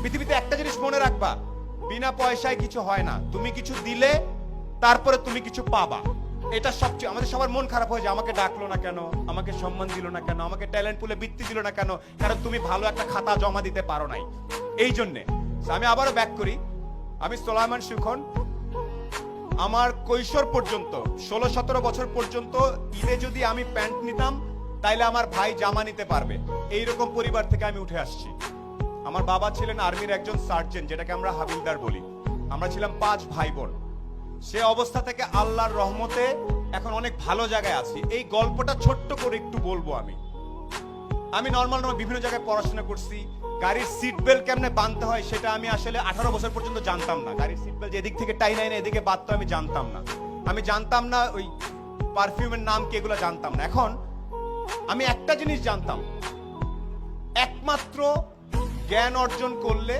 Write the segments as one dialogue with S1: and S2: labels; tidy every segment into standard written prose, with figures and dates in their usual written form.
S1: পৃথিবীতে একটা জিনিস মনে রাখবা, বিনা পয়সায় কিছু হয় না। তুমি কিছু দিলে তারপরে তুমি কিছু পাবা। এটা সবচেয়ে আমাদের সবার মন খারাপ হয়ে যায়, আমাকে ডাকলো না কেন, আমাকে সম্মান দিল না কেন, আমাকে ট্যালেন্ট পুলে বৃত্তি দিল না কেন, কারণ তুমি ভালো একটা খাতা জমা দিতে পারো নাই। এই জন্যে আমি আবারও ব্যাক করি, আমি সোলাইমান সুখন। আমার কৈশোর পর্যন্ত 16-17 বছর পর্যন্ত ঈদে যদি আমি প্যান্ট নিতাম তাইলে আমার ভাই জামা নিতে পারবে, এইরকম পরিবার থেকে আমি উঠে আসছি। আমার বাবা ছিলেন আর্মির একজন সার্জেন্ট, যেটাকে আমরা হাবিলদার বলি। আমরা ছিলাম 5 ভাই বোন। সে অবস্থা থেকে আল্লাহর রহমতে এখন অনেক ভালো জায়গায় আছি। এই গল্পটা ছোট্ট করে একটু বলবো। আমি নর্মাল বিভিন্ন জায়গায় পড়াশোনা করছি। গাড়ির সিট বেল্ট কেমনে বাঁধতে হয় সেটা আমি আসলে 18 বছর পর্যন্ত জানতাম না। গাড়ির সিট বেল্ট এদিক থেকে টাই নাই না এদিকে বাঁধতে আমি জানতাম না। আমি জানতাম না ওই পারফিউমের নাম কি, এগুলো জানতাম না। এখন আমি একটা জিনিস জানতাম, একমাত্র জ্ঞান অর্জন করলে,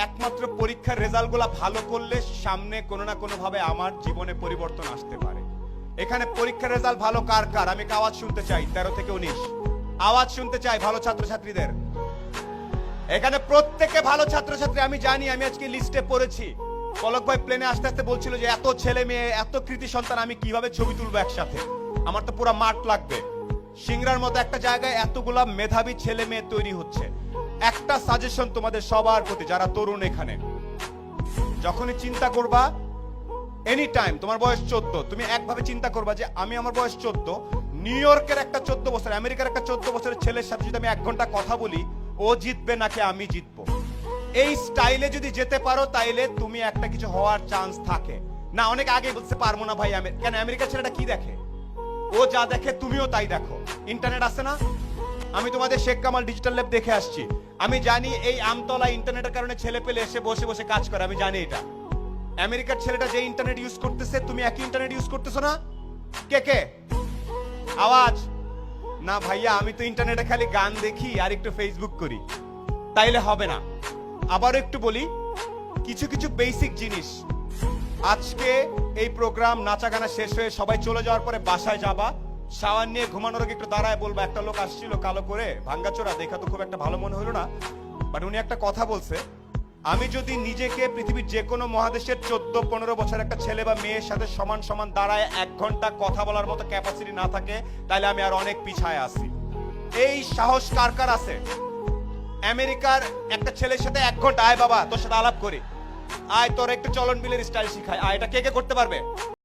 S1: একমাত্র পরীক্ষার রেজাল্ট গুলা ভালো করলে সামনে কোনো না কোনো ভাবে আমার জীবনে পরিবর্তন আসতে পারে। এখানে পরীক্ষার রেজাল্ট ভালো কার কার আমি আওয়াজ শুনতে চাই। 13 থেকে 19 আওয়াজ শুনতে চাই ভালো ছাত্রছাত্রীদের। এখানে প্রত্যেকে ভালো ছাত্রছাত্রী আমি জানি। আমি আজকে লিস্টে পড়েছি, পলক ভাই প্লেনে আসতে আসতে বলছিল যে এত ছেলে মেয়ে, এত কৃতি সন্তান আমি কিভাবে ছবি তুলবো একসাথে, আমার তো পুরো মাঠ লাগবে। সিংড়ার মতো একটা জায়গায় এতগুলা মেধাবী ছেলে মেয়ে তৈরি হচ্ছে। একটা সাজেশন তোমাদের সবার প্রতি, যারা তরুণ, এখানে যখনই চিন্তা করবা, এনি টাইম তোমার বয়স 14, তুমি একভাবে চিন্তা করবা যে আমি, আমার বয়স 14, নিউ ইয়র্কের একটা 14 বছর, আমেরিকার একটা 14 বছরের ছেলের সাথে যদি আমি 1 ঘন্টা কথা বলি, ও জিতবে নাকি আমি জিতবো। এই স্টাইলে যদি যেতে পারো তাইলে তুমি একটা কিছু হওয়ার চান্স থাকে। না, অনেক আগে বলতে পারবো না ভাই, কেন আমেরিকার ছেলেটা কি দেখে, ও যা দেখে তুমিও তাই দেখো। ইন্টারনেট আছে না, আমি তোমাদের শেখ কামাল ডিজিটাল ল্যাব দেখে আসছি। আমি জানি এই আমতলা ইন্টারনেটের কারণে ছেলে পেলে এসে বসে বসে কাজ করে, আমি জানি এটা। আমেরিকার ছেলেটা যে ইন্টারনেট ইউজ করতেছে, তুমি একই ইন্টারনেট ইউজ করতেছো না? কে কে আওয়াজ? না ভাইয়া, আমি তো ইন্টারনেটে খালি গান দেখি আর একটু ফেসবুক করি, তাইলে হবে না। আবার একটু বলি কিছু কিছু বেসিক জিনিস। আজকে এই প্রোগ্রাম নাচা গানা শেষ হয়ে সবাই চলে যাওয়ার পরে বাসায় যাবা, শাওয়ার নিয়ে ঘুমানোর আগে একটু দাঁড়ায় বলবা, একটা লোক আসছিল কালো করে, ভাঙ্গাচোরা, দেখা তো খুব একটা ভালো মনে হলো না, বাট উনি একটা কথা বলছে, আমি যদি নিজেকে পৃথিবীর যে কোনো মহাদেশের 14-15 বছর একটা ছেলে বা মেয়ের সাথে সমান সমান দাঁড়ায় 1 ঘন্টা কথা বলার মতো ক্যাপাসিটি না থাকে, তাহলে আমি আর অনেক পিছায় আছি। এই সাহস কার কার আছে? আমেরিকার একটা ছেলের সাথে 1 ঘন্টা, আয় বাবা তোর সাথে আলাপ করি, আয় তোর একটু চলন বিলের স্টাইল শিখায়, আয়, এটা কে কে করতে পারবে?